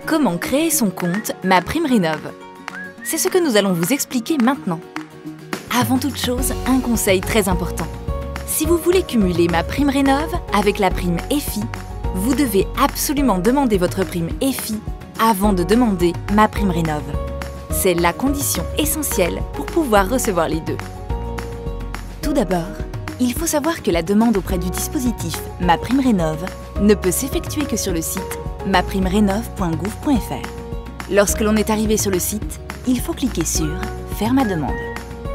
Comment créer son compte MaPrimeRénov'? C'est ce que nous allons vous expliquer maintenant. Avant toute chose, un conseil très important. Si vous voulez cumuler MaPrimeRénov' avec la prime EFI, vous devez absolument demander votre prime EFI avant de demander MaPrimeRénov'. C'est la condition essentielle pour pouvoir recevoir les deux. Tout d'abord, il faut savoir que la demande auprès du dispositif MaPrimeRénov' ne peut s'effectuer que sur le site maprimerenov.gouv.fr. Lorsque l'on est arrivé sur le site, il faut cliquer sur « Faire ma demande ».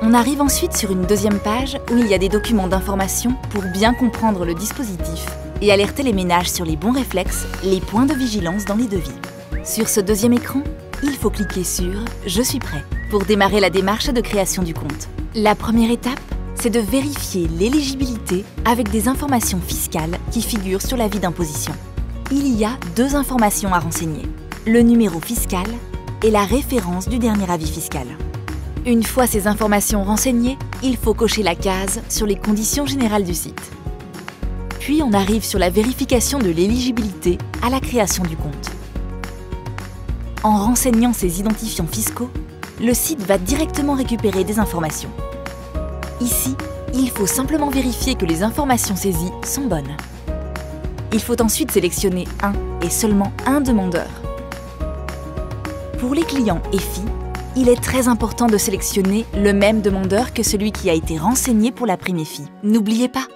On arrive ensuite sur une deuxième page où il y a des documents d'information pour bien comprendre le dispositif et alerter les ménages sur les bons réflexes, les points de vigilance dans les devis. Sur ce deuxième écran, il faut cliquer sur « Je suis prêt » pour démarrer la démarche de création du compte. La première étape, c'est de vérifier l'éligibilité avec des informations fiscales qui figurent sur l'avis d'imposition. Il y a deux informations à renseigner, le numéro fiscal et la référence du dernier avis fiscal. Une fois ces informations renseignées, il faut cocher la case sur les conditions générales du site. Puis on arrive sur la vérification de l'éligibilité à la création du compte. En renseignant ces identifiants fiscaux, le site va directement récupérer des informations. Ici, il faut simplement vérifier que les informations saisies sont bonnes. Il faut ensuite sélectionner un et seulement un demandeur. Pour les clients EFI, il est très important de sélectionner le même demandeur que celui qui a été renseigné pour la prime EFI. N'oubliez pas,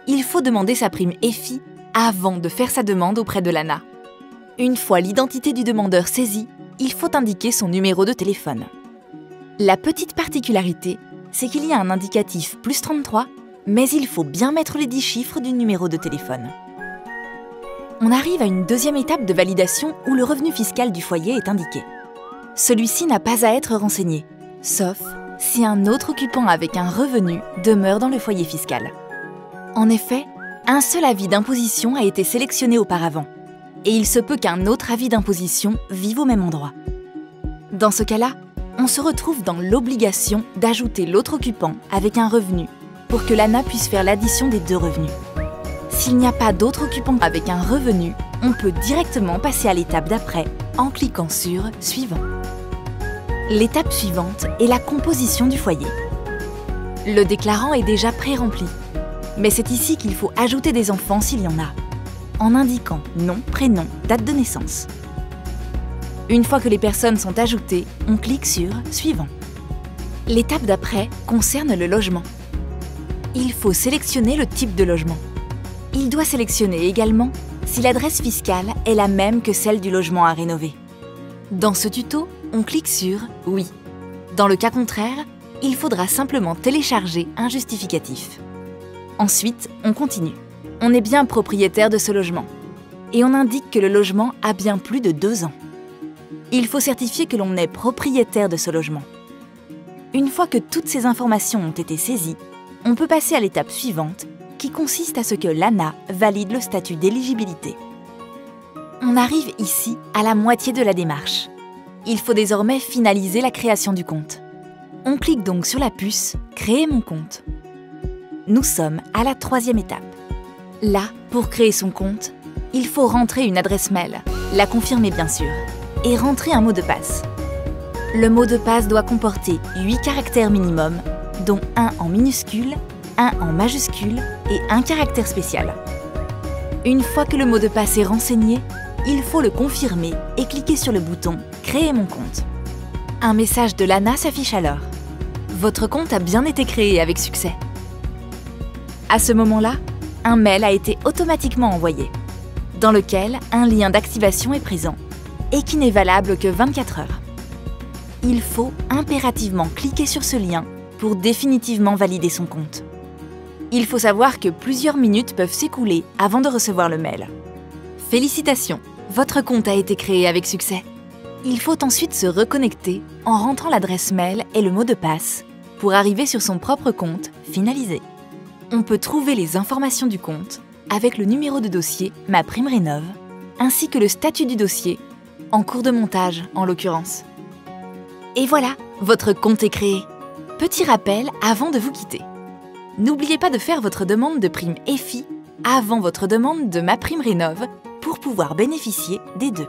il faut demander sa prime EFI avant de faire sa demande auprès de l'ANA. Une fois l'identité du demandeur saisie, il faut indiquer son numéro de téléphone. La petite particularité, c'est qu'il y a un indicatif +33, mais il faut bien mettre les 10 chiffres du numéro de téléphone. On arrive à une deuxième étape de validation où le revenu fiscal du foyer est indiqué. Celui-ci n'a pas à être renseigné, sauf si un autre occupant avec un revenu demeure dans le foyer fiscal. En effet, un seul avis d'imposition a été sélectionné auparavant, et il se peut qu'un autre avis d'imposition vive au même endroit. Dans ce cas-là, on se retrouve dans l'obligation d'ajouter l'autre occupant avec un revenu pour que l'ANA puisse faire l'addition des deux revenus. S'il n'y a pas d'autre occupant avec un revenu, on peut directement passer à l'étape d'après en cliquant sur « Suivant ». L'étape suivante est la composition du foyer. Le déclarant est déjà pré-rempli, mais c'est ici qu'il faut ajouter des enfants s'il y en a, en indiquant nom, prénom, date de naissance. Une fois que les personnes sont ajoutées, on clique sur « Suivant ». L'étape d'après concerne le logement. Il faut sélectionner le type de logement. Il doit sélectionner également si l'adresse fiscale est la même que celle du logement à rénover. Dans ce tuto, on clique sur « Oui ». Dans le cas contraire, il faudra simplement télécharger un justificatif. Ensuite, on continue. On est bien propriétaire de ce logement et on indique que le logement a bien plus de 2 ans. Il faut certifier que l'on est propriétaire de ce logement. Une fois que toutes ces informations ont été saisies, on peut passer à l'étape suivante qui consiste à ce que l'ANA valide le statut d'éligibilité. On arrive ici à la moitié de la démarche. Il faut désormais finaliser la création du compte. On clique donc sur la puce « Créer mon compte ». Nous sommes à la 3e étape. Là, pour créer son compte, il faut rentrer une adresse mail, la confirmer bien sûr, et rentrer un mot de passe. Le mot de passe doit comporter 8 caractères minimum, dont un en minuscule, un en majuscule et un caractère spécial. Une fois que le mot de passe est renseigné, il faut le confirmer et cliquer sur le bouton « Créer mon compte ». Un message de l'ANA s'affiche alors. Votre compte a bien été créé avec succès. À ce moment-là, un mail a été automatiquement envoyé, dans lequel un lien d'activation est présent et qui n'est valable que 24 heures. Il faut impérativement cliquer sur ce lien pour définitivement valider son compte. Il faut savoir que plusieurs minutes peuvent s'écouler avant de recevoir le mail. Félicitations, votre compte a été créé avec succès. Il faut ensuite se reconnecter en rentrant l'adresse mail et le mot de passe pour arriver sur son propre compte finalisé. On peut trouver les informations du compte avec le numéro de dossier MaPrimeRénov' ainsi que le statut du dossier, en cours de montage en l'occurrence. Et voilà, votre compte est créé. Petit rappel avant de vous quitter. N'oubliez pas de faire votre demande de prime EFI avant votre demande de MaPrimeRénov' pour pouvoir bénéficier des deux.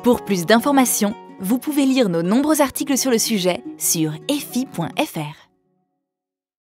Pour plus d'informations, vous pouvez lire nos nombreux articles sur le sujet sur efi.fr.